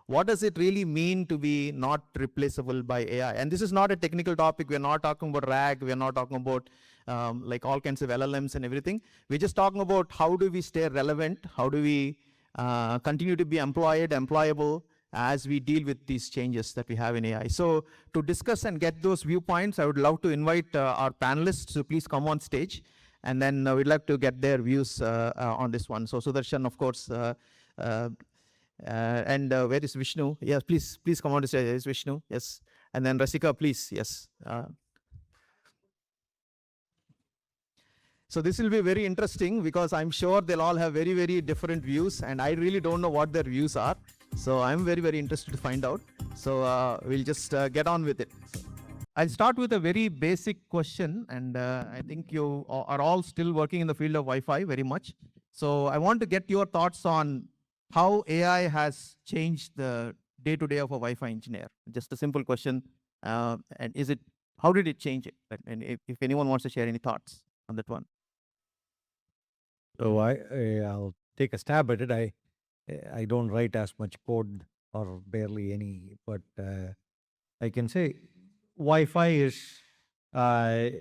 what does it really mean to be not replaceable by AI? And this is not a technical topic. We're not talking about RAG. We're not talking about like all kinds of LLMs and everything. We're just talking about how do we stay relevant? How do we continue to be employable as we deal with these changes that we have in AI? So to discuss and get those viewpoints, I would love to invite our panelists to please come on stage. And then we'd like to get their views on this one. So Sudarshan, of course, and where is Vishnu? Yes, please come on to stage. Is Vishnu? Yes. And then Rasika, please. Yes. So this will be very interesting because I'm sure they'll all have very, very different views, and I really don't know what their views are. So I'm very, very interested to find out. So we'll just get on with it. So I'll start with a very basic question, and I think you are all still working in the field of Wi-Fi very much. So I want to get your thoughts on how AI has changed the day-to-day of a Wi-Fi engineer. Just a simple question, and how did it change it? And if anyone wants to share any thoughts on that one. So I'll take a stab at it. I don't write as much code or barely any, but I can say Wi-Fi is the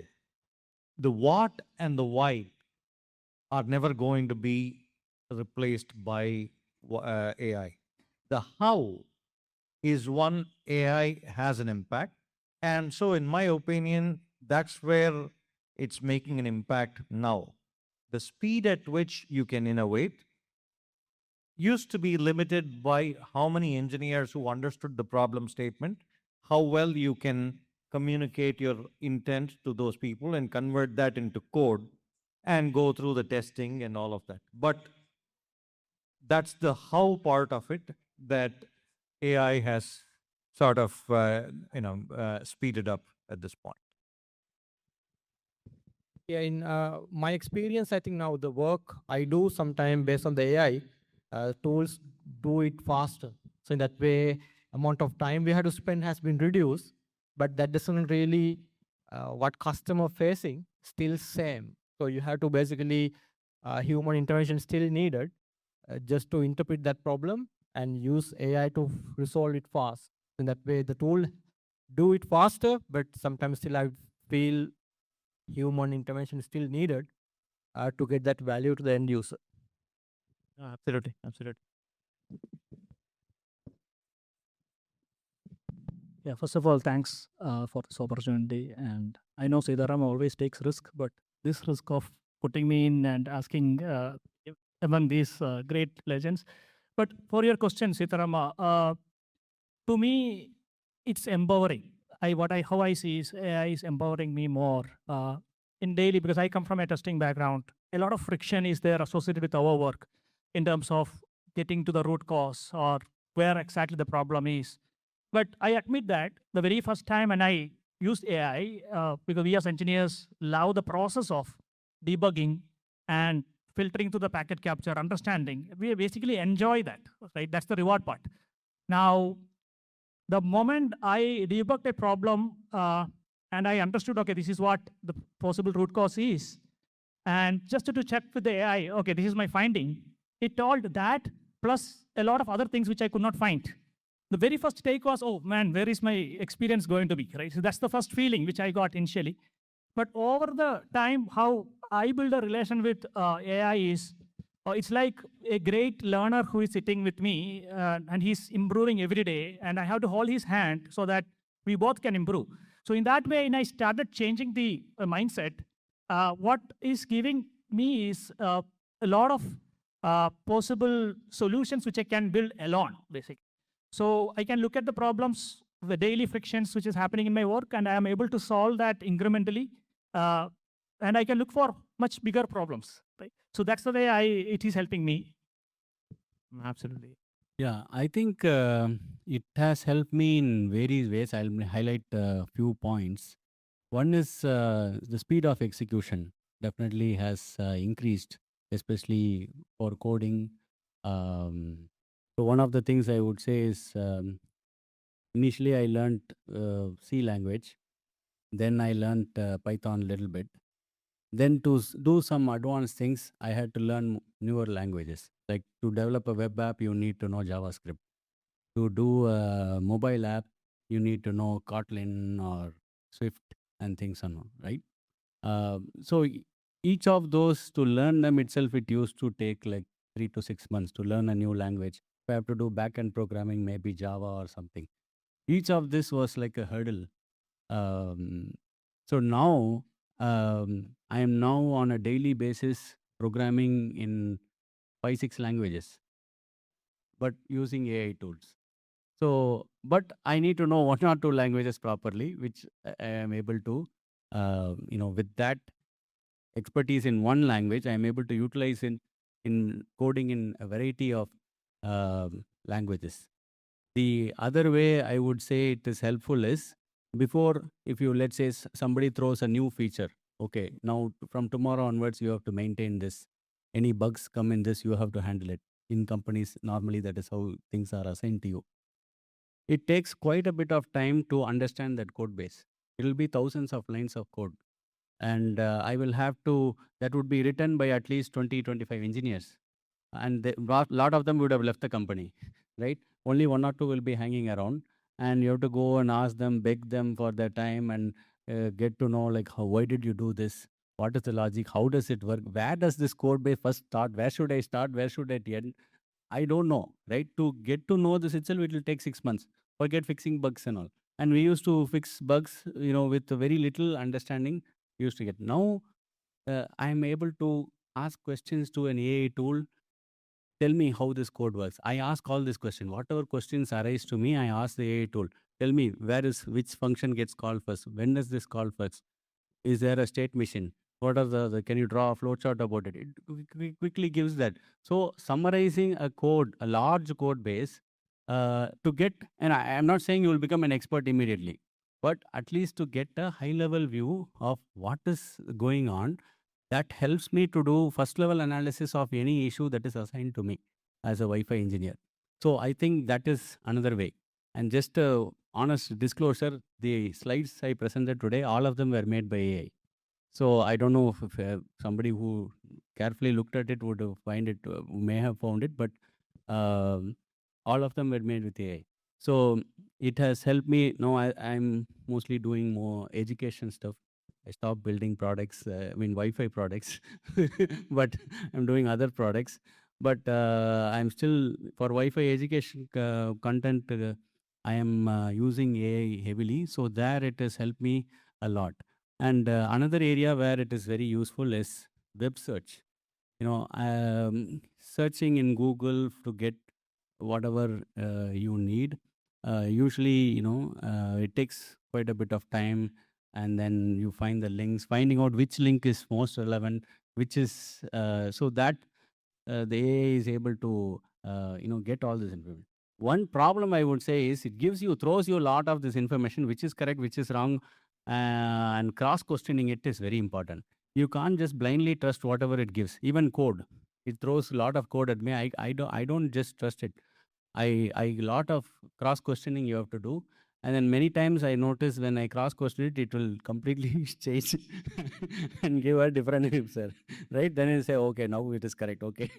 what and the why are never going to be replaced by AI. The how is one AI has an impact. And so in my opinion, that's where it's making an impact now. The speed at which you can innovate used to be limited by how many engineers who understood the problem statement, how well you can communicate your intent to those people and convert that into code and go through the testing and all of that. But that's the how part of it that AI has sort of speeded up at this point. Yeah, in my experience, I think now the work I do sometime based on the AI tools do it faster. So in that way, amount of time we had to spend has been reduced, but that doesn't really what customer facing still same. So you have to basically human intervention still needed just to interpret that problem and use AI to resolve it fast. In that way, the tool do it faster, but sometimes still I feel human intervention is still needed to get that value to the end user. Absolutely, absolutely. Yeah, first of all, thanks for this opportunity. And I know Siddharam always takes risk, but this risk of putting me in and asking among these great legends. But for your question, Siddharama, to me, it's empowering. How I see is AI is empowering me more in daily, because I come from a testing background. A lot of friction is there associated with our work in terms of getting to the root cause or where exactly the problem is. But I admit that the very first time when I used AI, because we as engineers love the process of debugging and filtering to the packet capture, understanding, we basically enjoy that, right? That's the reward part. Now, the moment I debugged a problem and I understood, okay, this is what the possible root cause is, and just to check with the AI, okay, this is my finding, it told that plus a lot of other things which I could not find. The very first take was, oh man, where is my experience going to be, right? So that's the first feeling which I got initially. But over the time, how I build a relation with AI is, it's like a great learner who is sitting with me and he's improving every day, and I have to hold his hand so that we both can improve. So in that way, and I started changing the mindset. What is giving me is a lot of possible solutions which I can build alone, basically. So I can look at the problems, the daily frictions which is happening in my work, and I am able to solve that incrementally. And I can look for much bigger problems, right? So that's the way it is helping me. Absolutely. Yeah, I think it has helped me in various ways. I'll highlight a few points. One is the speed of execution definitely has increased, especially for coding. So one of the things I would say is initially I learned C language, then I learned Python a little bit. Then to do some advanced things, I had to learn newer languages. Like to develop a web app, you need to know JavaScript. To do a mobile app, you need to know Kotlin or Swift and things on, right? So each of those, to learn them itself, it used to take like 3 to 6 months to learn a new language. If I have to do backend programming, maybe Java or something. Each of this was like a hurdle. Um, so now I am now on a daily basis programming in 5, 6 languages, but using AI tools. So, but I need to know 1 or 2 languages properly, which I am able to, with that expertise in one language, I am able to utilize in coding in a variety of languages. The other way I would say it is helpful is, before, if you, let's say somebody throws a new feature, okay, now from tomorrow onwards you have to maintain this. Any bugs come in this, you have to handle it. In companies, normally that is how things are assigned to you. It takes quite a bit of time to understand that code base. It will be thousands of lines of code. And I will have to, that would be written by at least 20, 25 engineers. And lot of them would have left the company, right? Only 1 or 2 will be hanging around. And you have to go and ask them, beg them for their time, and get to know, like, why did you do this? What is the logic? How does it work? Where does this code base first start? Where should I start? Where should I end? I don't know, right? To get to know this itself, it will take 6 months. Forget fixing bugs and all. And we used to fix bugs, with very little understanding. We used to get. Now, I am able to ask questions to an AI tool. Tell me how this code works. I ask all these questions. Whatever questions arise to me, I ask the AI tool. Tell me which function gets called first. When does this call first? Is there a state machine? What are can you draw a flowchart about it? It quickly gives that. So summarizing a code, a large code base, to get, and I am not saying you will become an expert immediately, but at least to get a high level view of what is going on, that helps me to do first level analysis of any issue that is assigned to me as a Wi-Fi engineer. So I think that is another way. And just a honest disclosure, the slides I presented today, all of them were made by AI. So I don't know if somebody who carefully looked at it would find it, may have found it, but all of them were made with AI. So it has helped me. Now I'm mostly doing more education stuff. I stopped building products, Wi-Fi products, but I'm doing other products. But I'm still, for Wi-Fi education content, I am using AI heavily. So there it has helped me a lot. And another area where it is very useful is web search. Searching in Google to get whatever you need. Usually, it takes quite a bit of time, and then you find the links, finding out which link is most relevant, which is so that the AI is able to get all this information. One problem I would say is it throws you a lot of this information, which is correct, which is wrong, and cross questioning it is very important. You can't just blindly trust whatever it gives. Even code, it throws a lot of code at me. I don't just trust it. I lot of cross questioning you have to do. And then many times I notice when I cross question it, it will completely change and give a different answer, right? Then you say, okay, now it is correct, okay,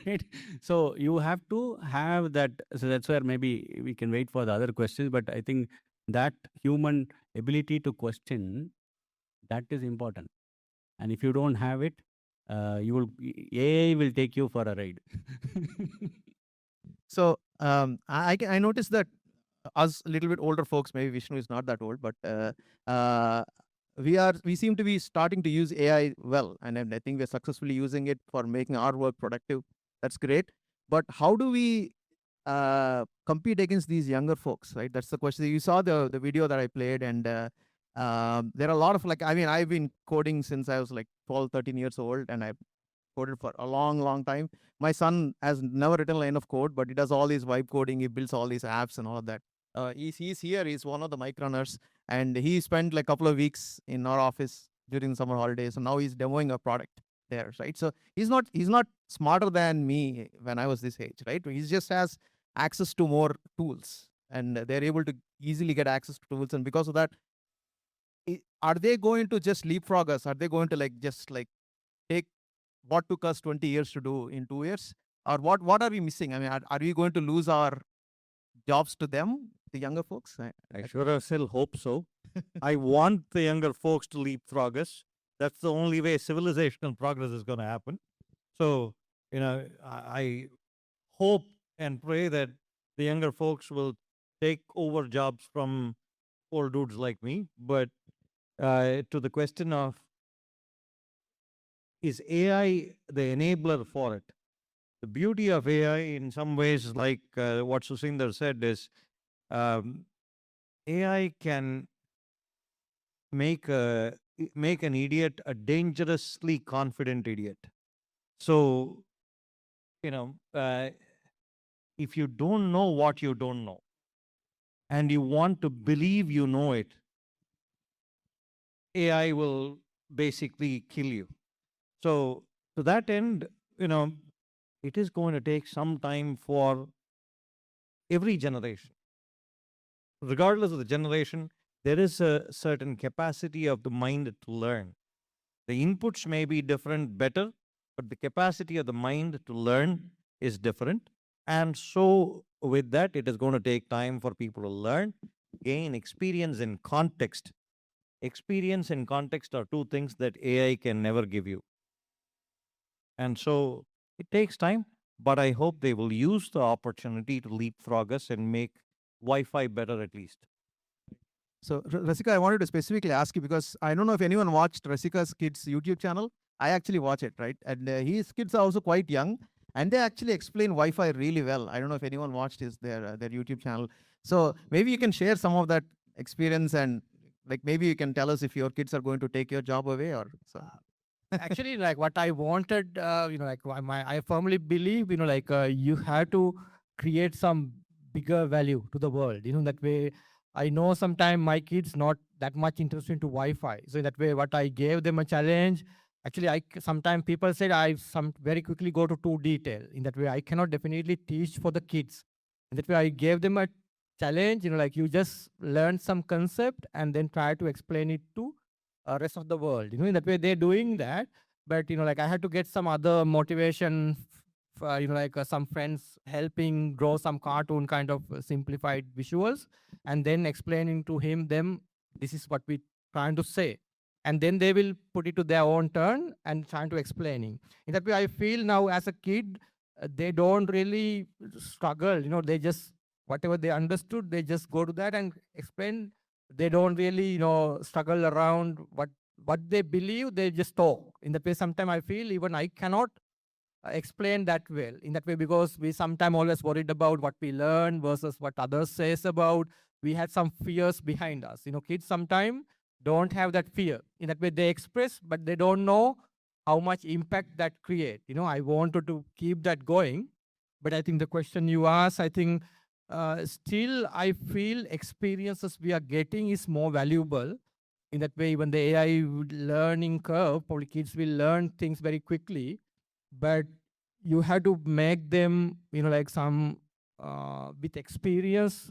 right? So you have to have that. So that's where maybe we can wait for the other questions. But I think that human ability to question, that is important. And if you don't have it, AI will take you for a ride. So I noticed that us a little bit older folks, maybe Vishnu is not that old, but we seem to be starting to use AI well, and I think we're successfully using it for making our work productive. That's great. But how do we compete against these younger folks, right? That's the question. You saw the video that I played, and there are a lot of, like, I mean, I've been coding since I was like 12, 13 years old, and I've coded for a long, long time. My son has never written a line of code, but he does all these vibe coding. He builds all these apps and all of that. He's here. He's one of the mic runners, and he spent like a couple of weeks in our office during the summer holidays. And now he's demoing a product there, right? So he's not smarter than me when I was this age, right? He just has access to more tools, and they're able to easily get access to tools. And because of that, are they going to just leapfrog us? Are they going to just take what took us 20 years to do in 2 years? Or what are we missing? I mean, are we going to lose our jobs to them, the younger folks? I sure as hell hope so. I want the younger folks to leapfrog us. That's the only way civilizational progress is going to happen. So, I hope and pray that the younger folks will take over jobs from old dudes like me. But to the question of, is AI the enabler for it? The beauty of AI, in some ways, like what Susinder said, is AI can make an idiot a dangerously confident idiot. So, if you don't know what you don't know, and you want to believe you know it, AI will basically kill you. So, to that end, it is going to take some time for every generation. Regardless of the generation, there is a certain capacity of the mind to learn. The inputs may be different, better, but the capacity of the mind to learn is different. And so, with that, it is going to take time for people to learn, gain experience in context. Experience and context are two things that AI can never give you. And so, it takes time, but I hope they will use the opportunity to leapfrog us and make Wi-Fi better at least. So, Rasika, I wanted to specifically ask you because I don't know if anyone watched Rasika's kids' YouTube channel. I actually watch it, right? And his kids are also quite young, and they actually explain Wi-Fi really well. I don't know if anyone watched their YouTube channel. So maybe you can share some of that experience, and like maybe you can tell us if your kids are going to take your job away or so. Actually, like what I wanted, I firmly believe, you have to create some bigger value to the world. That way, I know sometimes my kids not that much interested into Wi-Fi. So in that way, what I gave them a challenge. Actually, sometimes people said I very quickly go to too detail. In that way, I cannot definitely teach for the kids. In that way, I gave them a challenge. You just learn some concept and then try to explain it to rest of the world. In that way they're doing that. But I had to get some other motivation. Some friends helping draw some cartoon kind of simplified visuals, and then explaining to them this is what we trying to say, and then they will put it to their own turn and trying to explaining. In that way, I feel now as a kid, they don't really struggle. They just whatever they understood, they just go to that and explain. They don't really struggle around what they believe. They just talk. In that way, sometimes I feel even I cannot explain that well in that way, because we sometimes always worried about what we learn versus what others says about. We had some fears behind us. Kids sometimes don't have that fear. In that way, they express, but they don't know how much impact that create. I wanted to keep that going, but I think the question you asked, I think still I feel experiences we are getting is more valuable. In that way, even the AI learning curve, probably kids will learn things very quickly, but you have to make them, some with experience,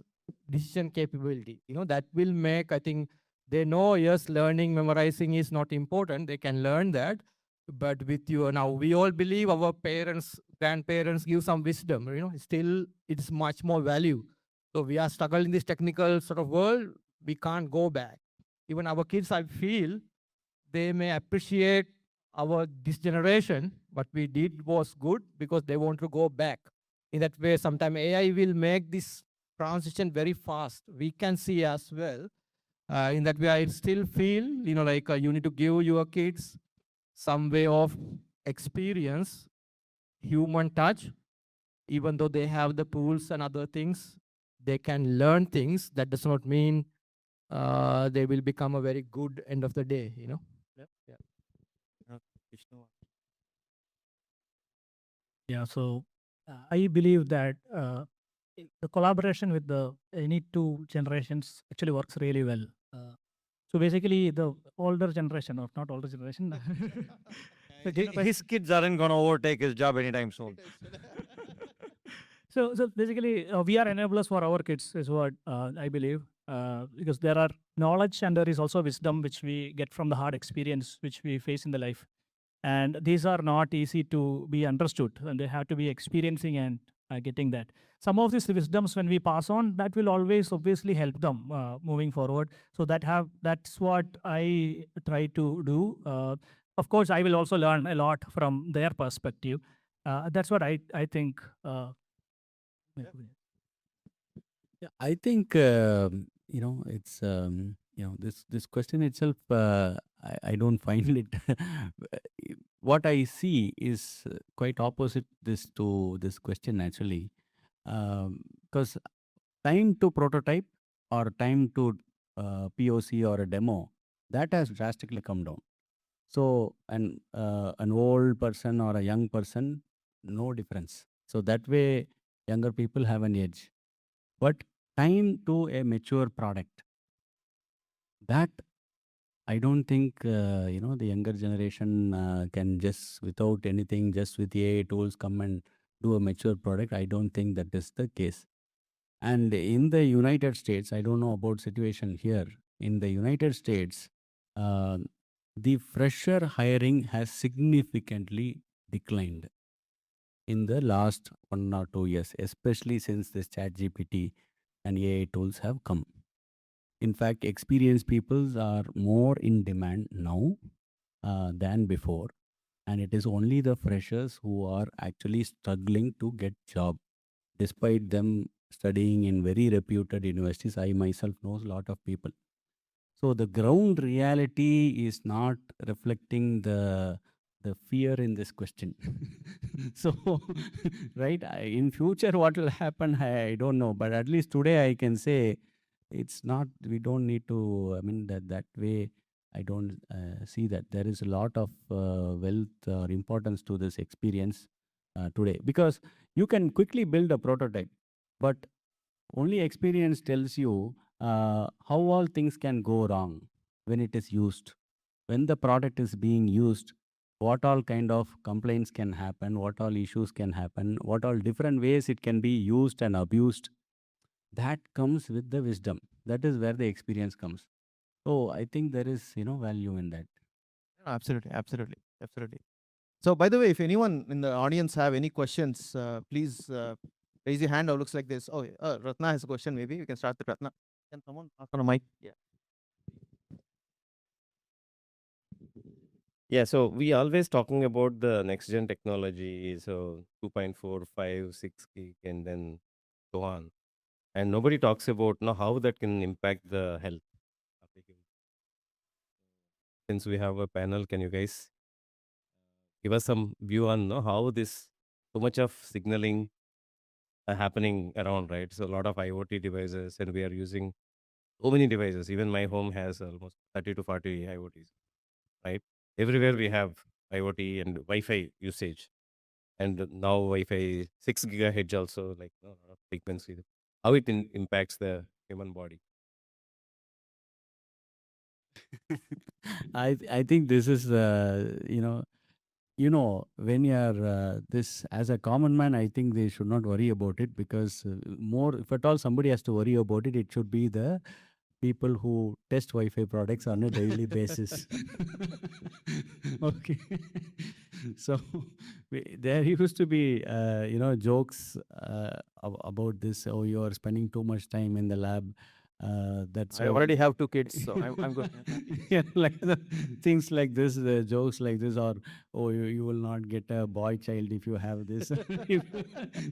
decision capability. That will make, I think, they know, yes, learning, memorizing is not important. They can learn that. But with you now, we all believe our parents, grandparents give some wisdom, still it's much more value. So we are struggling in this technical sort of world. We can't go back. Even our kids, I feel, they may appreciate this generation. What we did was good because they want to go back. In that way, sometime AI will make this transition very fast. We can see as well. In that way, I still feel, you need to give your kids some way of experience, human touch. Even though they have the tools and other things, they can learn things. That does not mean they will become a very good end of the day. Yep. Yeah. Yeah, so I believe that the collaboration with the any two generations actually works really well. So basically, the older generation, or not older generation, His kids aren't going to overtake his job anytime soon. so basically, we are enablers for our kids, is what I believe, because there are knowledge and there is also wisdom which we get from the hard experience which we face in the life, and these are not easy to be understood, and they have to be experiencing and getting that. Some of these wisdoms, when we pass on, that will always obviously help them moving forward. So that's what I try to do. Of course, I will also learn a lot from their perspective. That's what I think. Yeah, I think it's this question itself. I don't find it. What I see is quite opposite this to this question actually, because time to prototype or time to POC or a demo, that has drastically come down. So an old person or a young person, no difference. So that way, younger people have an edge. But time to a mature product, that I don't think the younger generation can just without anything, just with AI tools come and do a mature product. I don't think that is the case. And in the United States, I don't know about situation here. In the United States, uh, the fresher hiring has significantly declined in the last 1 or 2 years, especially since this ChatGPT and AI tools have come. In fact, experienced people are more in demand now than before, and it is only the freshers who are actually struggling to get job, despite them studying in very reputed universities. I myself knows a lot of people. So the ground reality is not reflecting the fear in this question. So, right, in future what will happen, I don't know. But at least today I can say it's not. We don't need to. I mean that way. I don't see that there is a lot of wealth or importance to this experience today, because you can quickly build a prototype, but only experience tells you how all things can go wrong when it is used. When the product is being used, what all kind of complaints can happen, what all issues can happen, what all different ways it can be used and abused. That comes with the wisdom. That is where the experience comes. So I think there is value in that. Absolutely, absolutely, absolutely. So, by the way, if anyone in the audience have any questions, please raise your hand. Or looks like this. Oh, Ratna has a question. Maybe we can start with Ratna. Can someone ask on a mic? Yeah. Yeah, so we always talking about the next gen technology, so 2.4, 5, 6 gig, and then so on. And nobody talks about how that can impact the health. Since we have a panel, can you guys give us some view on how this so much of signaling happening around, right? So a lot of IoT devices, and we are using so many devices. Even my home has almost 30 to 40 IoTs, right? Everywhere we have IoT and Wi-Fi usage, and now Wi-Fi 6 gigahertz also, like a lot of frequency. How it impacts the human body. I think this is when you're this as a common man, I think they should not worry about it, because more, if at all somebody has to worry about it, it should be the people who test Wi-Fi products on a daily basis. Okay. So there used to be jokes about this. Oh, you are spending too much time in the lab. That's I why already have 2 kids, so I'm good. yeah, like things like this, jokes like this, or oh, you will not get a boy child if you have this.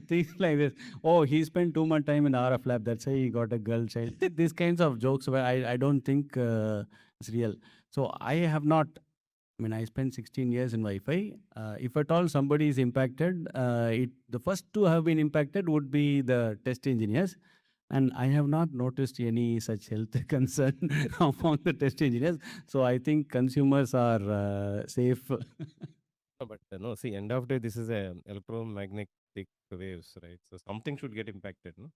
Things like this. Oh, he spent too much time in RF lab. That's why he got a girl child. These kinds of jokes where I don't think it's real. So I have not. I mean, I spent 16 years in Wi-Fi. If at all somebody is impacted, the first to have been impacted would be the test engineers. And I have not noticed any such health concern among the test engineers. So I think consumers are safe. No, but no, see, end of day, this is a electromagnetic waves, right? So something should get impacted, no?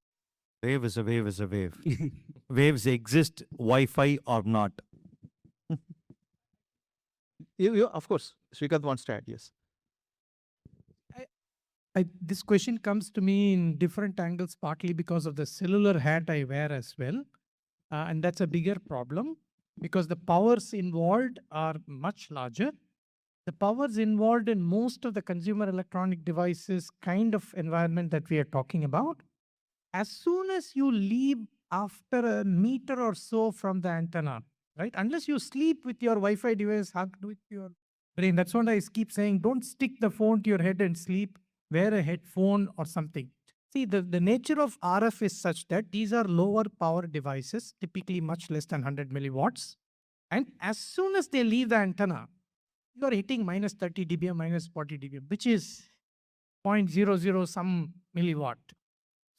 Wave is a wave is a wave. Waves exist, Wi-Fi or not. Of course, Srikant wants to add. Yes. This question comes to me in different angles, partly because of the cellular hat I wear as well. And that's a bigger problem because the powers involved are much larger. the powers involved in most of the consumer electronic devices kind of environment that we are talking about, as soon as you leave after a meter or so from the antenna, right? Unless you sleep with your Wi-Fi device hugged with your brain. That's what I keep saying. Don't stick the phone to your head and sleep. Wear a headphone or something. See, the nature of RF is such that these are lower power devices, typically much less than 100 milliwatts. And as soon as they leave the antenna, you are hitting minus 30 dBm, minus 40 dBm, which is 0.00 some milliwatt.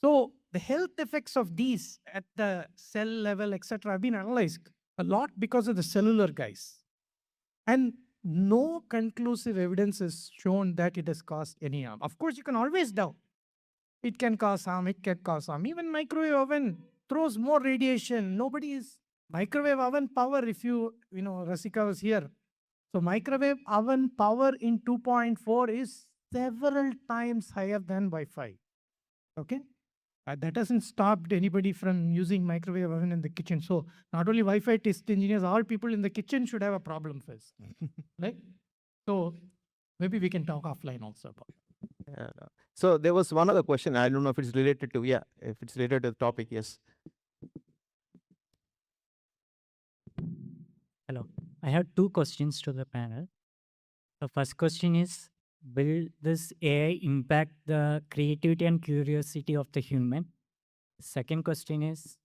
So the health effects of these at the cell level, etc., have been analyzed a lot because of the cellular guys. And no conclusive evidence is shown that it has caused any harm. Of course, you can always doubt. It can cause harm, it can cause harm. Even microwave oven throws more radiation. Nobody is microwave oven power, if Rasika was here. So microwave oven power in 2.4 is several times higher than Wi-Fi. Okay? That hasn't stopped anybody from using microwave oven in the kitchen. So not only Wi-Fi test engineers, all people in the kitchen should have a problem first. Right? So maybe we can talk offline also about it. Yeah. So there was one other question. I don't know if it's related to, if it's related to the topic, yes. Hello. I have two questions to the panel. The first question is, will this AI impact the creativity and curiosity of the human? Second question is,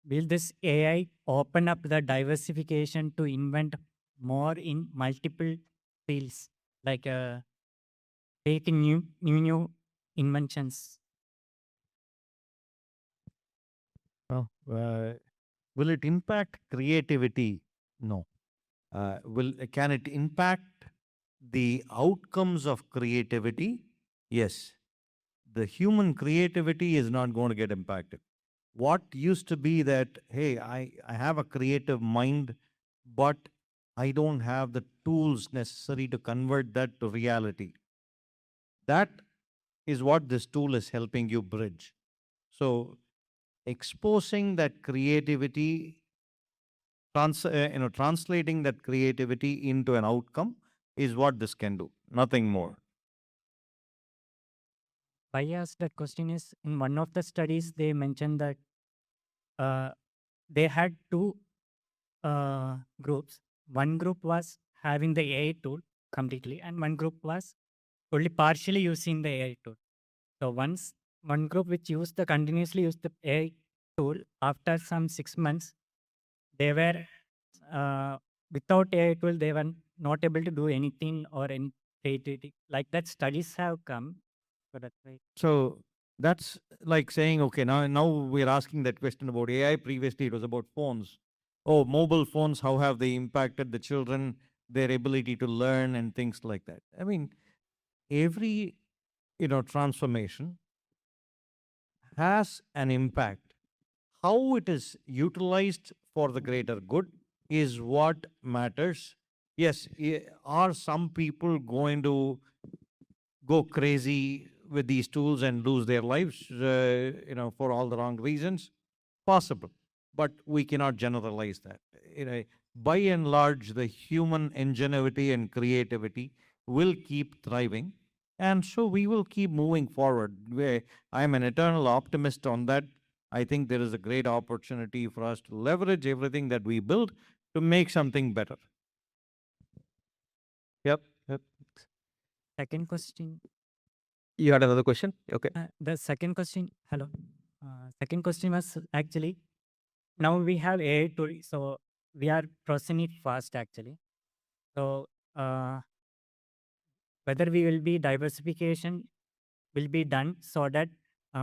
will this AI open up the diversification to invent more in multiple fields, like creating new inventions? Well, will it impact creativity? No. Can it impact the outcomes of creativity? Yes. The human creativity is not going to get impacted. What used to be that, hey, I have a creative mind, but I don't have the tools necessary to convert that to reality. That is what this tool is helping you bridge. So exposing that creativity, translating that creativity into an outcome is what this can do, nothing more. Why I asked that question is, in one of the studies, they mentioned that they had two groups. One group was having the AI tool completely, and one group was only partially using the AI tool. So once one group which continuously used the AI tool, after some 6 months, they were without AI tool, they were not able to do anything or any creativity. Like that, studies have come. So that's why. So that's like saying, okay, now we're asking that question about AI. Previously, it was about phones. Oh, mobile phones, how have they impacted the children, their ability to learn and things like that? I mean, every transformation has an impact. How it is utilized for the greater good is what matters. Yes, are some people going to go crazy with these tools and lose their lives, for all the wrong reasons? Possible, but we cannot generalize that. By and large, the human ingenuity and creativity will keep thriving, and so we will keep moving forward. I'm an eternal optimist on that. I think there is a great opportunity for us to leverage everything that we build to make something better. Yep. Second question. You had another question? Okay. The second question, hello. Second question was actually, now we have AI tool, so we are processing it fast actually. So whether we will be diversification will be done so that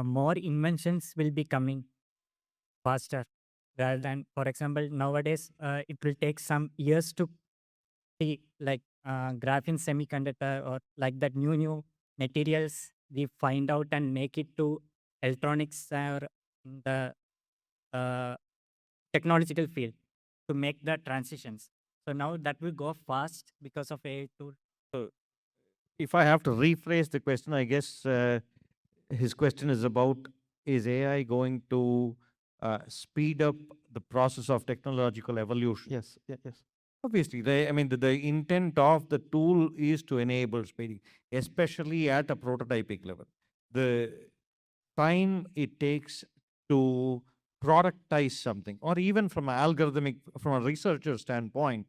more inventions will be coming faster rather than, for example, nowadays it will take some years to see like graphene semiconductor or like that new materials we find out and make it to electronics or in the technological field to make the transitions. So now that will go fast because of AI tool. If I have to rephrase the question, I guess his question is about, is AI going to speed up the process of technological evolution? Yes. Obviously, the intent of the tool is to enable speeding, especially at a prototypic level. The time it takes to productize something, or even from from a researcher standpoint,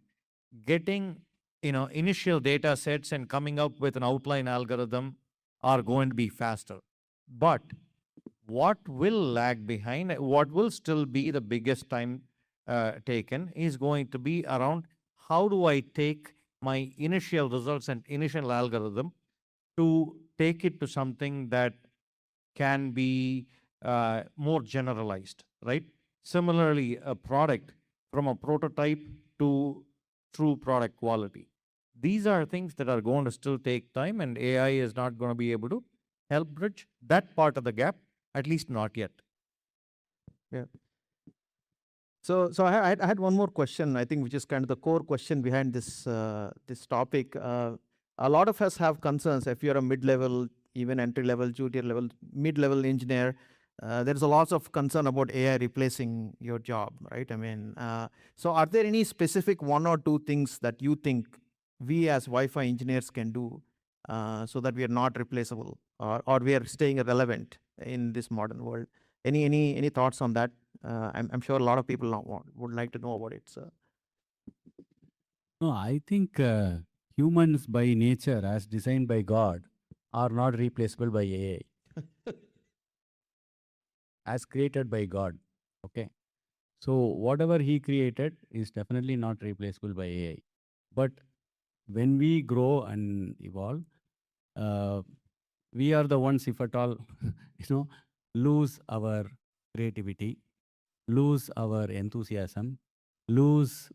getting initial data sets and coming up with an outline algorithm are going to be faster. But what will lag behind, what will still be the biggest time taken, is going to be around how do I take my initial results and initial algorithm to take it to something that can be more generalized, right? Similarly, a product from a prototype to true product quality. These are things that are going to still take time, and AI is not going to be able to help bridge that part of the gap, at least not yet. Yeah. So I had one more question, I think, which is kind of the core question behind this topic. A lot of us have concerns. If you're a mid-level, even entry-level, junior-level, mid-level engineer, there's a lot of concern about AI replacing your job, right? I mean, so are there any specific one or two things that you think we as Wi-Fi engineers can do so that we are not replaceable, or we are staying relevant in this modern world? Any thoughts on that? I'm sure a lot of people would like to know about it. So. No, I think humans by nature, as designed by God, are not replaceable by AI, as created by God. Okay. So whatever He created is definitely not replaceable by AI. But when we grow and evolve, uh, we are the ones, if at all, lose our creativity, lose our enthusiasm, lose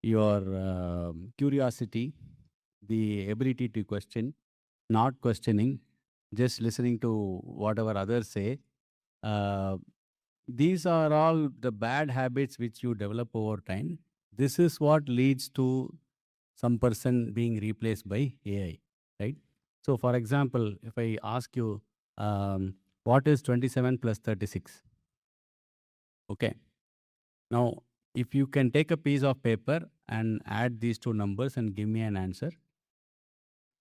your curiosity, the ability to question, not questioning, just listening to whatever others say. Uh, these are all the bad habits which you develop over time. This is what leads to some person being replaced by AI, right? So, for example, if I ask you, what is 27 plus 36? Okay. Now, if you can take a piece of paper and add these two numbers and give me an answer,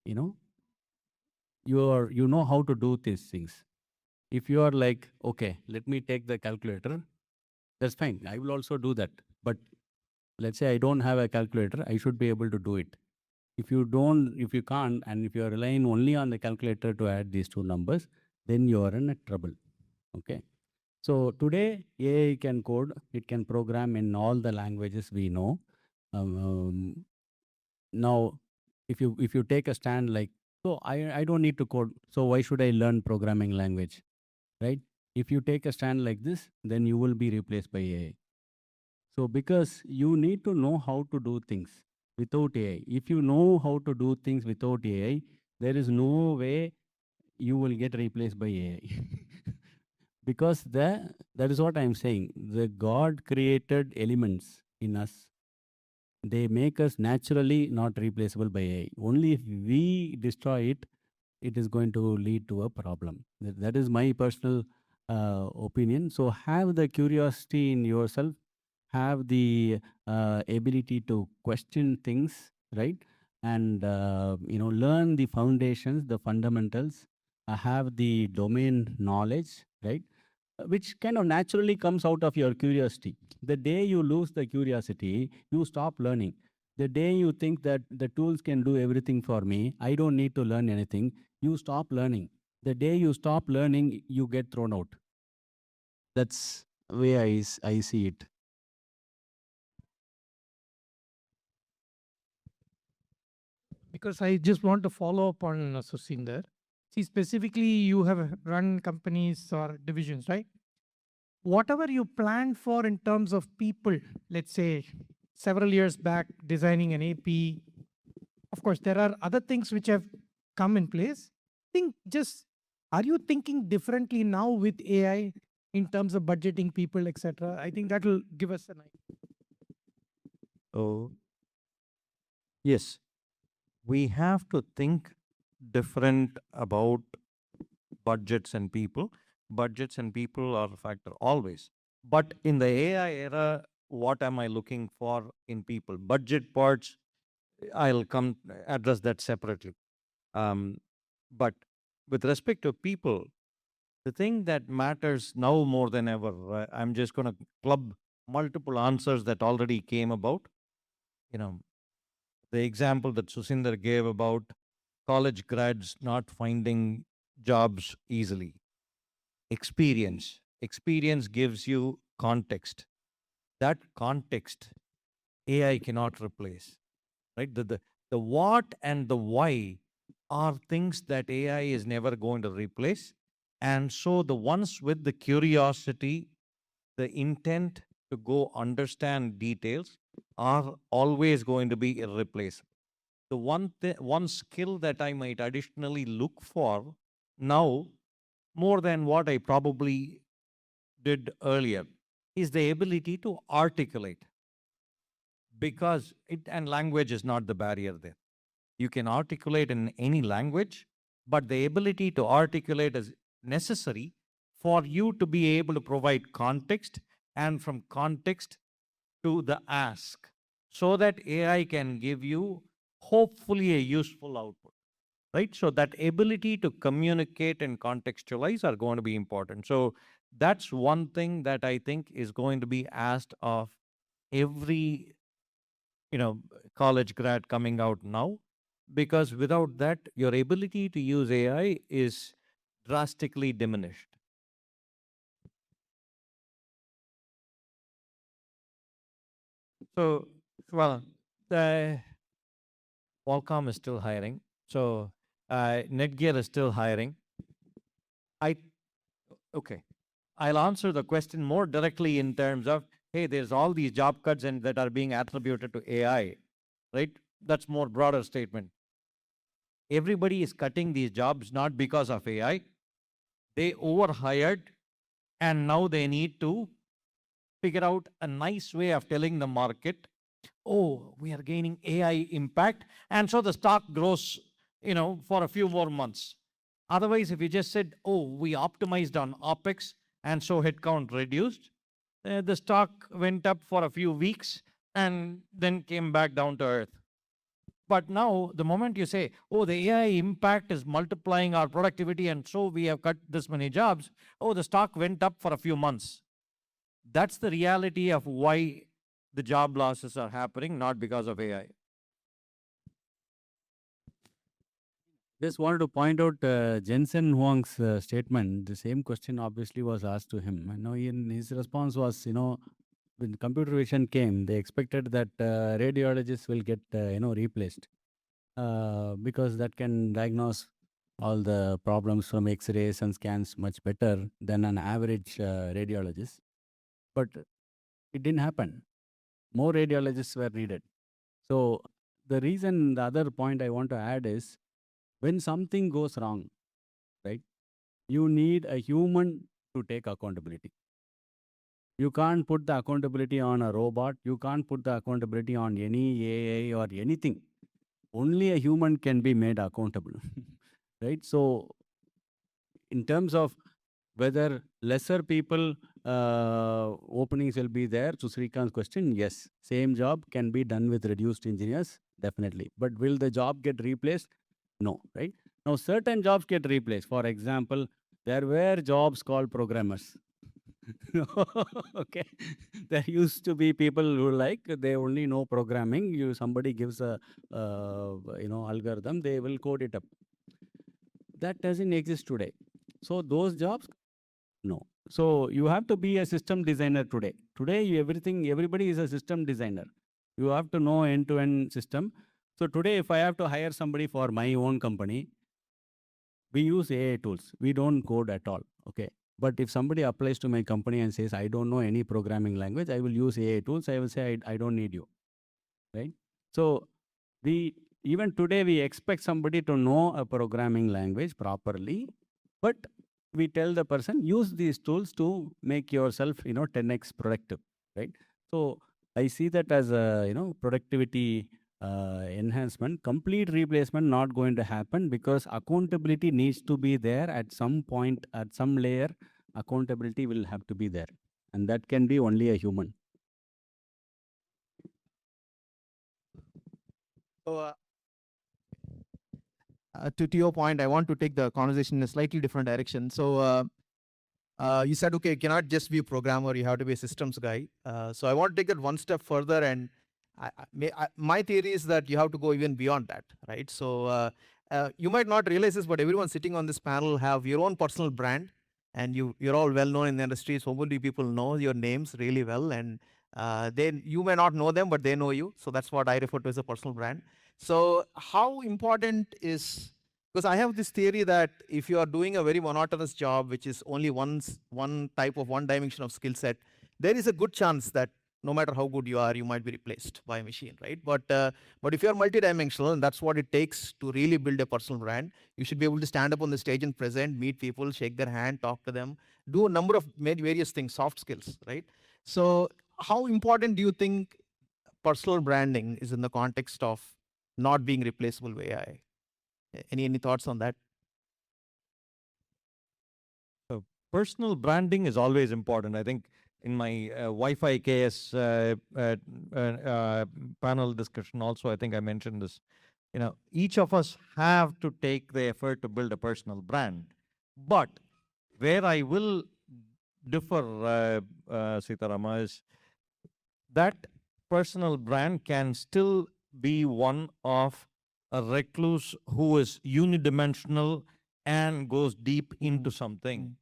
you know, you know how to do these things. If you are like, okay, let me take the calculator, that's fine. I will also do that. But let's say I don't have a calculator, I should be able to do it. If you can't, and if you are relying only on the calculator to add these two numbers, then you are in a trouble. Okay. So today, AI can code, it can program in all the languages we know. Now, if you take a stand like, so I don't need to code, so why should I learn programming language, right? If you take a stand like this, then you will be replaced by AI. So because you need to know how to do things without AI. If you know how to do things without AI, there is no way you will get replaced by AI. Because that is what I'm saying. The God created elements in us. They make us naturally not replaceable by AI. Only if we destroy it, it is going to lead to a problem. That is my personal opinion. So have the curiosity in yourself, have the ability to question things, right? And learn the foundations, the fundamentals, have the domain knowledge, right? Which kind of naturally comes out of your curiosity. The day you lose the curiosity, you stop learning. The day you think that the tools can do everything for me, I don't need to learn anything, you stop learning. The day you stop learning, you get thrown out. That's the way I see it. Because I just want to follow up on Susinder. See, specifically, you have run companies or divisions, right? Whatever you planned for in terms of people, let's say several years back, designing an AP, of course, there are other things which have come in place. Think just, are you thinking differently now with AI in terms of budgeting people, etc.? I think that will give us an idea. Oh, yes. We have to think different about budgets and people. Budgets and people are a factor always. But in the AI era, what am I looking for in people. Budget parts, I'll come address that separately. But with respect to people, the thing that matters now more than ever, I'm just going to club multiple answers that already came about. You know, the example that Susinder gave about college grads not finding jobs easily. Experience gives you context. That context AI cannot replace, right? The what and the why are things that AI is never going to replace. And so the ones with the curiosity, the intent to go understand details are always going to be irreplaceable. The one skill that I might additionally look for now, more than what I probably did earlier, is the ability to articulate, because it and language is not the barrier there. You can articulate in any language, but the ability to articulate is necessary for you to be able to provide context, and from context to the ask, so that AI can give you hopefully a useful output, right? So that ability to communicate and contextualize are going to be important. So that's one thing that I think is going to be asked of every, college grad coming out now, because without that, your ability to use AI is drastically diminished. So, well, the Qualcomm is still hiring. So, Netgear is still hiring. Okay. I'll answer the question more directly in terms of, hey, there's all these job cuts and that are being attributed to AI, right? That's more broader statement. Everybody is cutting these jobs not because of AI. They overhired, and now they need to figure out a nice way of telling the market, oh, we are gaining AI impact, and so the stock grows, for a few more months. Otherwise, if you just said, oh, we optimized on OPEX, and so headcount reduced, the stock went up for a few weeks and then came back down to earth. But now, the moment you say, oh, the AI impact is multiplying our productivity, and so we have cut this many jobs, oh, the stock went up for a few months. That's the reality of why the job losses are happening, not because of AI. Just wanted to point out Jensen Huang's statement. The same question obviously was asked to him. And now his response was, when computer vision came, they expected that radiologists will get, replaced because that can diagnose all the problems from X-rays and scans much better than an average radiologist. But it didn't happen. More radiologists were needed. So the other point I want to add is, when something goes wrong, right, you need a human to take accountability. You can't put the accountability on a robot. You can't put the accountability on any AI or anything. Only a human can be made accountable, right? So in terms of whether lesser people openings will be there, to Srikant's question, yes, same job can be done with reduced engineers, definitely. But will the job get replaced? No, right? Now, certain jobs get replaced. For example, there were jobs called programmers. Okay, there used to be people who they only know programming. Somebody gives a algorithm, they will code it up. That doesn't exist today. So those jobs, no. So you have to be a system designer today. Today, everybody is a system designer. You have to know end-to-end system. So today, if I have to hire somebody for my own company, we use AI tools. We don't code at all. Okay. But if somebody applies to my company and says, I don't know any programming language, I will use AI tools. I will say, I don't need you. Right. So even today, we expect somebody to know a programming language properly, but we tell the person, use these tools to make yourself, 10x productive, right? So I see that as a, productivity enhancement. Complete replacement not going to happen, because accountability needs to be there at some point, at some layer. Accountability will have to be there, and that can be only a human. So, to your point, I want to take the conversation in a slightly different direction. So, you said, okay, you cannot just be a programmer, you have to be a systems guy. So, I want to take that one step further, and my theory is that you have to go even beyond that, right? So, you might not realize this, but everyone sitting on this panel have your own personal brand, and you're all well known in the industry. So many people know your names really well, and then you may not know them, but they know you. So that's what I refer to as a personal brand. So how important is, because I have this theory that if you are doing a very monotonous job, which is only one type of one dimension of skill set, there is a good chance that no matter how good you are, you might be replaced by a machine, right? But if you are multidimensional, and that's what it takes to really build a personal brand, you should be able to stand up on the stage and present, meet people, shake their hand, talk to them, do a number of various things, soft skills, right? So how important do you think personal branding is in the context of not being replaceable by AI? Any thoughts on that? So personal branding is always important. I think in my Wi-Fi KS panel discussion also, I think I mentioned this. You know, each of us have to take the effort to build a personal brand. But where I will differ, Sitarama, is that personal brand can still be one of a recluse who is unidimensional and goes deep into something.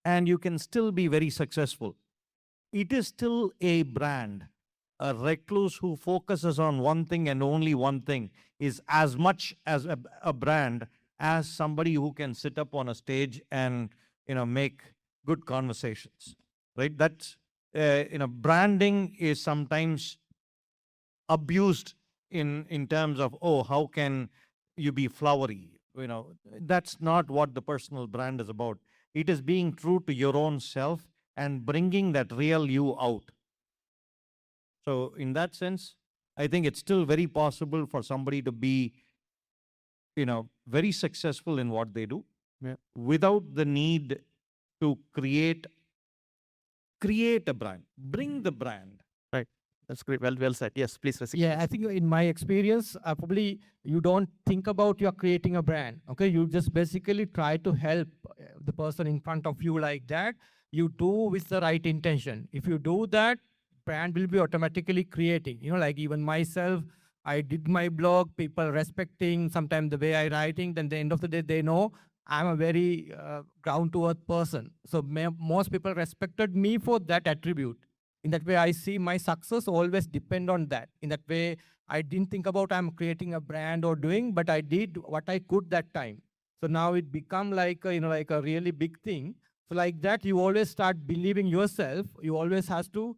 And you can still be very successful. It is still a brand. A recluse who focuses on one thing and only one thing is as much as a brand as somebody who can sit up on a stage and make good conversations, right? That's branding is sometimes abused in terms of, oh, how can you be flowery? That's not what the personal brand is about. It is being true to your own self and bringing that real you out. So in that sense, I think it's still very possible for somebody to be, very successful in what they do, without the need to create a brand, bring the brand. Right. That's great. Well said. Yes, please. Rasik. Yeah, I think in my experience, probably you don't think about you're creating a brand. Okay, you just basically try to help the person in front of you like that. You do with the right intention. If you do that, brand will be automatically creating. Like even myself, I did my blog, people respecting sometimes the way I writing. Then the end of the day, they know I'm a very ground to earth person. So most people respected me for that attribute. In that way, I see my success always depend on that. In that way, I didn't think about I'm creating a brand or doing, but I did what I could that time. So now it become like like a really big thing. So like that, you always start believing yourself. You always has to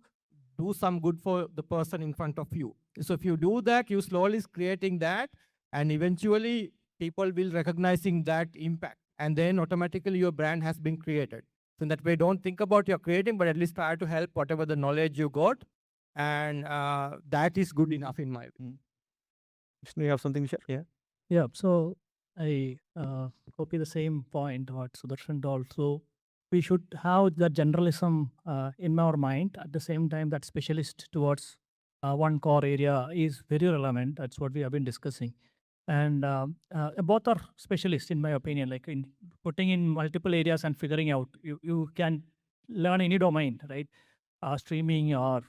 do some good for the person in front of you. So if you do that, you slowly is creating that, and eventually people will recognizing that impact, and then automatically your brand has been created. So in that way, don't think about your creating, but at least try to help whatever the knowledge you got, and that is good enough in my view. Vishnu, you have something to share? Yeah. Yeah, so I copy the same point what Sudarshan told. So we should have the generalism in our mind. At the same time, that specialist towards one core area is very relevant. That's what we have been discussing. And both are specialists, in my opinion, like in putting in multiple areas and figuring out, you can learn any domain, right? Streaming or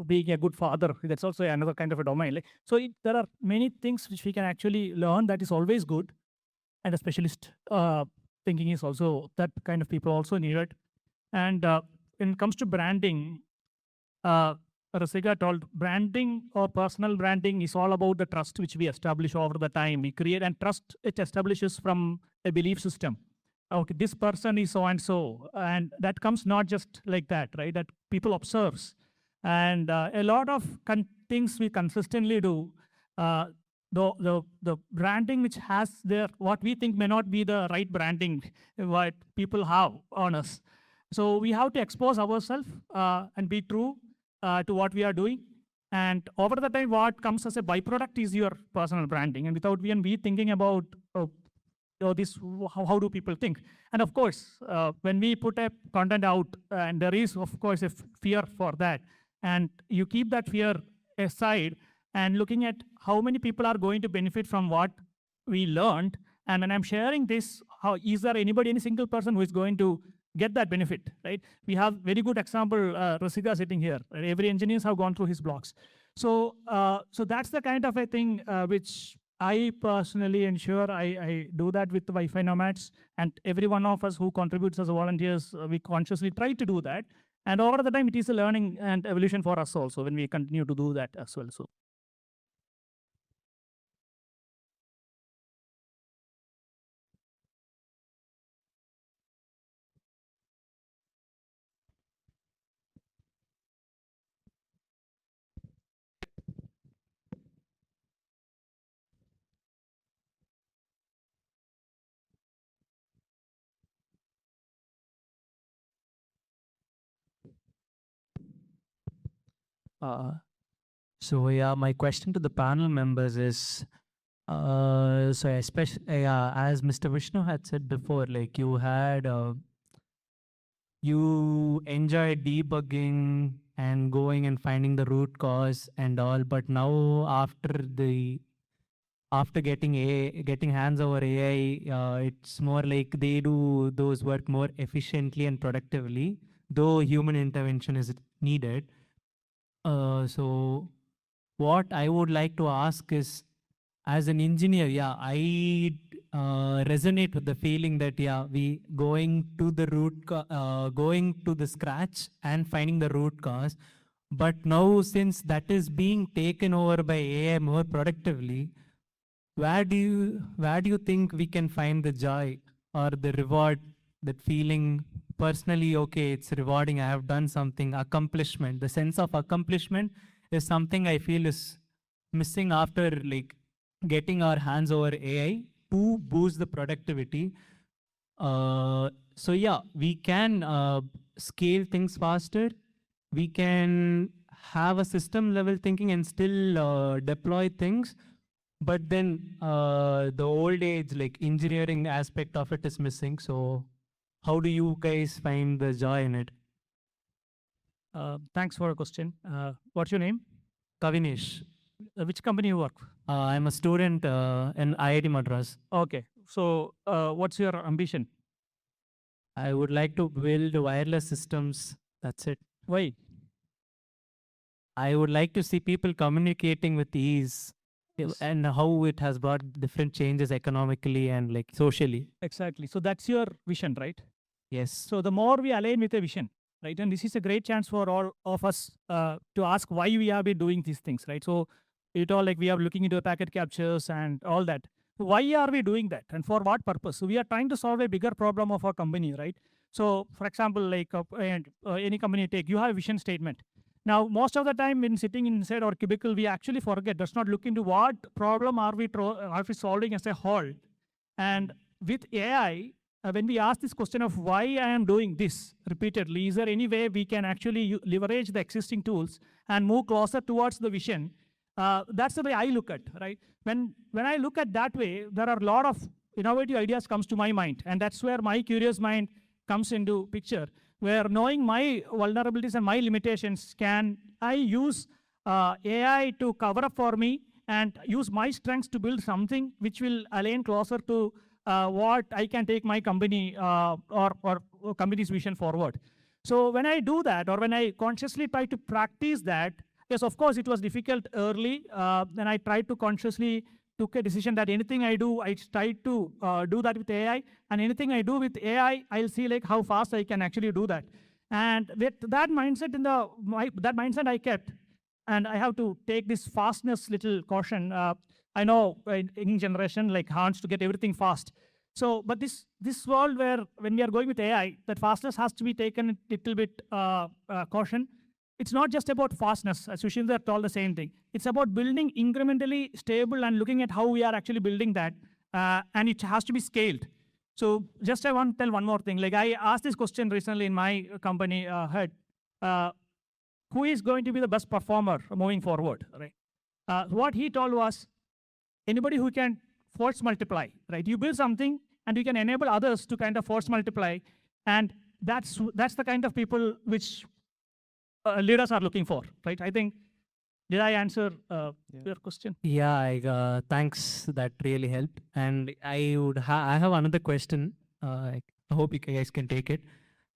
being a good father, that's also another kind of a domain. Like, so there are many things which we can actually learn that is always good, and a specialist thinking is also, that kind of people also needed. And when it comes to branding, Rasika told, branding or personal branding is all about the trust which we establish over the time. We create, and trust it establishes from a belief system. Okay, this person is so and so, and that comes not just like that, right? That people observes, and a lot of things we consistently do. The branding which has their, what we think may not be the right branding what people have on us. So we have to expose ourselves and be true to what we are doing. And over the time, what comes as a byproduct is your personal branding. And without we thinking about this, how do people think? And of course, when we put a content out, and there is, of course, a fear for that, and you keep that fear aside, and looking at how many people are going to benefit from what we learned. And when I'm sharing this, how is there anybody, any single person who is going to get that benefit, right? We have very good example, Rasika sitting here. Right? Every engineers have gone through his blocks. So, so that's the kind of a thing which I personally ensure I do that with the Wi-Fi nomads, and every one of us who contributes as volunteers, we consciously try to do that. And over the time, it is a learning and evolution for us also when we continue to do that as well. So. So yeah, my question to the panel members is, so especially yeah, as Mr. Vishnu had said before, like you enjoy debugging and going and finding the root cause and all, but now after getting hands over AI, it's more like they do those work more efficiently and productively, though human intervention is needed. So what I would like to ask is, as an engineer, yeah, I resonate with the feeling that yeah, we going to the going to the scratch and finding the root cause. But now, since that is being taken over by AI more productively, where do you think we can find the joy or the reward, that feeling personally? Okay, it's rewarding. I have done something. Accomplishment. The sense of accomplishment is something I feel is missing after like getting our hands over AI to boost the productivity. So yeah, we can scale things faster. We can have a system level thinking and still deploy things. But then the old age, like engineering aspect of it is missing. So how do you guys find the joy in it? Thanks for a question. What's your name? Kavinish, Which company you work? I'm a student in IIT Madras. Okay. So what's your ambition? I would like to build wireless systems. That's it. Why? I would like to see people communicating with ease, Yes. and how it has brought different changes economically and like socially. Exactly. So that's your vision, right? Yes. So the more we align with a vision, right? And this is a great chance for all of us to ask why we have been doing these things, right? So it all like we are looking into the packet captures and all that. Why are we doing that, and for what purpose? So we are trying to solve a bigger problem of our company, right? So for example, like any company you take, you have a vision statement. Now, most of the time when sitting inside our cubicle, we actually forget, does not look into what problem are we solving as a whole. And with AI, when we ask this question of why I am doing this repeatedly, is there any way we can actually leverage the existing tools and move closer towards the vision? That's the way I look at, right? When I look at that way, there are a lot of innovative ideas comes to my mind, and that's where my curious mind comes into picture, where knowing my vulnerabilities and my limitations, can I use AI to cover up for me and use my strengths to build something which will align closer to what I can take my company or company's vision forward. So when I do that, or when I consciously try to practice that, yes, of course, it was difficult early. Then I tried to consciously took a decision that anything I do, I try to do that with AI, and anything I do with AI, I'll see like how fast I can actually do that. And with that mindset that mindset I kept, and I have to take this fastness little caution. I know in generation like wants to get everything fast. So, but this world where when we are going with AI, that fastness has to be taken a little bit caution. It's not just about fastness, as Sushindra told the same thing. It's about building incrementally stable and looking at how we are actually building that, and it has to be scaled. So just I want to tell one more thing. Like I asked this question recently in my company head, who is going to be the best performer moving forward, right? What he told was, anybody who can force multiply, right? You build something and you can enable others to kind of force multiply, and that's the kind of people which leaders are looking for, right? I think Did I answer your question? Yeah, thanks. That really helped. And I have another question. I hope you guys can take it.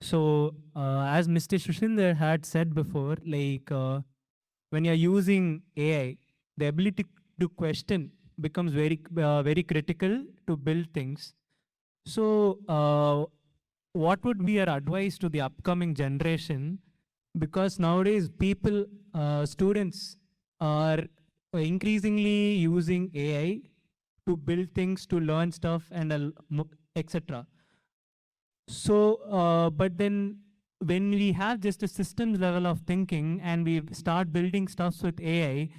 So, as Mr. Shushindar had said before, when you're using AI, the ability to question becomes very critical to build things. So, what would be your advice to the upcoming generation? Because nowadays, students are increasingly using AI to build things, to learn stuff, and etc. So, but then when we have just a systems level of thinking and we start building stuffs with AI,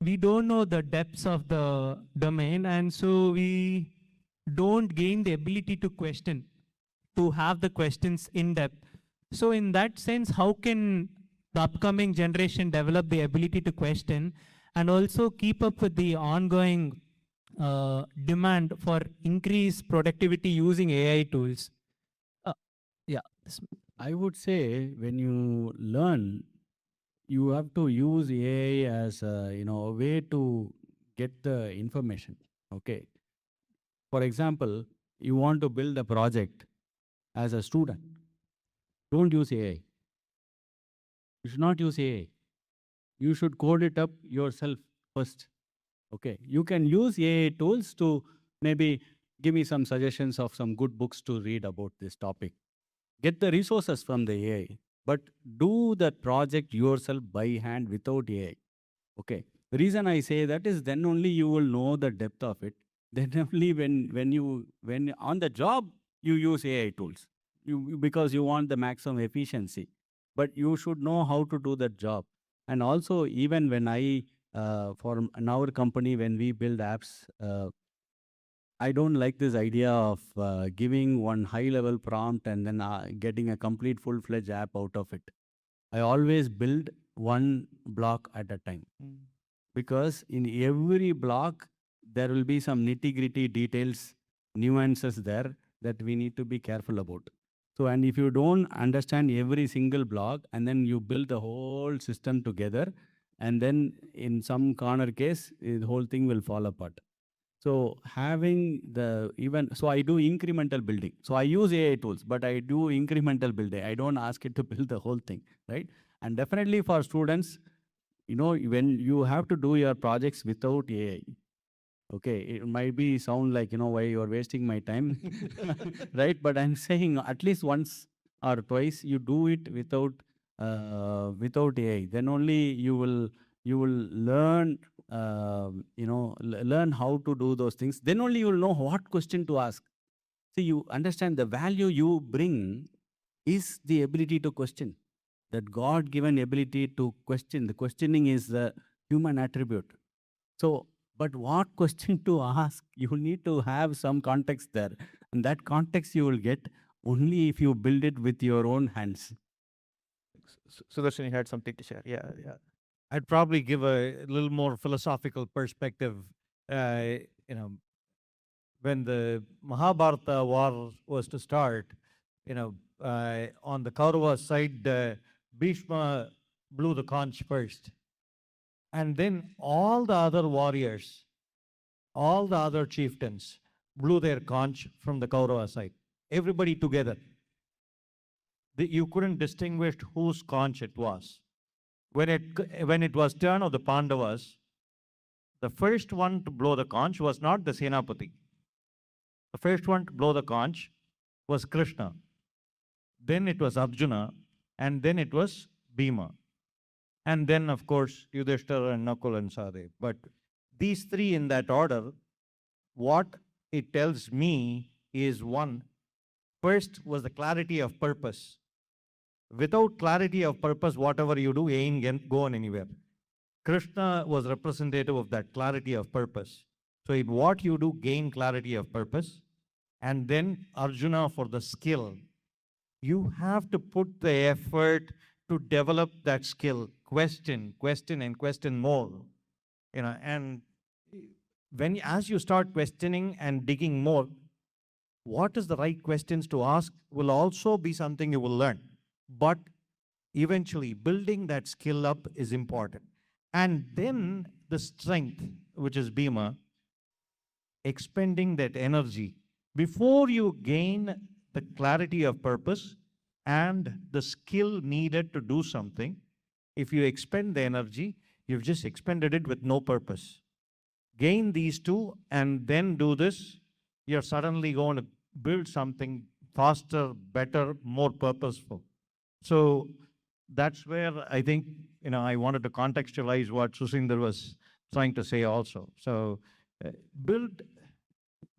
we don't know the depths of the domain, and so we don't gain the ability to question, to have the questions in depth. So, in that sense, how can the upcoming generation develop the ability to question and also keep up with the ongoing demand for increased productivity using AI tools? Yeah. I would say when you learn, you have to use AI as a way to get the information. Okay. For example, you want to build a project as a student. Don't use AI. You should not use AI. You should code it up yourself first. Okay. You can use AI tools to maybe give me some suggestions of some good books to read about this topic. Get the resources from the AI, but do that project yourself by hand without AI. Okay. The reason I say that is then only you will know the depth of it. Then only when on the job you use AI tools, because you want the maximum efficiency. But you should know how to do that job. And also, even when in our company, when we build apps, I don't like this idea of giving one high level prompt and then getting a complete full fledged app out of it. I always build one block at a time, because in every block there will be some nitty gritty details, nuances there that we need to be careful about. So, and if you don't understand every single block and then you build the whole system together, and then in some corner case, the whole thing will fall apart. So having so I do incremental building. So I use AI tools, but I do incremental building. I don't ask it to build the whole thing, right? And definitely for students, when you have to do your projects without AI, okay, it might be sound like, why you're wasting my time, right? But I'm saying at least once or twice you do it without AI. Then only you will learn, learn how to do those things. Then only you will know what question to ask. See, you understand the value you bring is the ability to question. That God-given ability to question. The questioning is the human attribute. So, but what question to ask? You need to have some context there. And that context you will get only if you build it with your own hands. Sudarshan, you had something to share. Yeah, yeah. I'd probably give a little more philosophical perspective. You know, when the Mahabharata war was to start, on the Kaurava side, Bhishma blew the conch first. And then all the other warriors, all the other chieftains blew their conch from the Kaurava side. Everybody together. You couldn't distinguish whose conch it was. When it was turn of the Pandavas, the first one to blow the conch was not the Senapati. The first one to blow the conch was Krishna. Then it was Arjuna, and then it was Bhima. And then, of course, Yudhishthira and Nakul and Sahadev. But these three in that order, what it tells me is one, first was the clarity of purpose. Without clarity of purpose, whatever you do ain't going anywhere. Krishna was representative of that clarity of purpose. So in what you do, gain clarity of purpose. And then Arjuna for the skill. You have to put the effort to develop that skill. Question, and question more. And as you start questioning and digging more, what is the right questions to ask will also be something you will learn. But eventually, building that skill up is important. And then the strength, which is Bhima, expending that energy before you gain the clarity of purpose and the skill needed to do something. If you expend the energy, you've just expended it with no purpose. Gain these two and then do this, you're suddenly going to build something faster, better, more purposeful. So that's where I think, I wanted to contextualize what Susinder was trying to say also. So build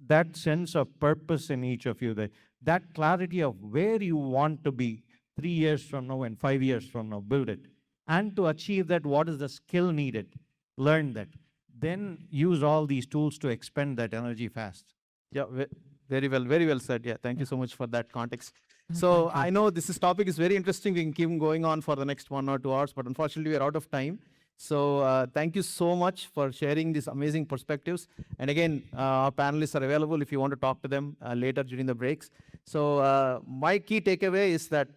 that sense of purpose in each of you, that clarity of where you want to be 3 years from now and 5 years from now, build it. And to achieve that, what is the skill needed? Learn that. Then use all these tools to expend that energy fast. Yeah, very well said. Yeah, thank you so much for that context. So I know this topic is very interesting. We can keep going on for the next 1 or 2 hours, but unfortunately we are out of time. So thank you so much for sharing these amazing perspectives. And again, our panelists are available if you want to talk to them later during the breaks. So my key takeaway is that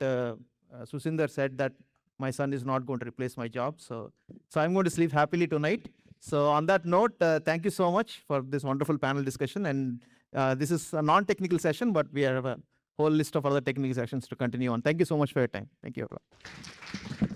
Susinder said that my son is not going to replace my job. So I'm going to sleep happily tonight. So on that note, thank you so much for this wonderful panel discussion. And this is a non-technical session, but we have a whole list of other technical sessions to continue on. Thank you so much for your time. Thank you, everyone.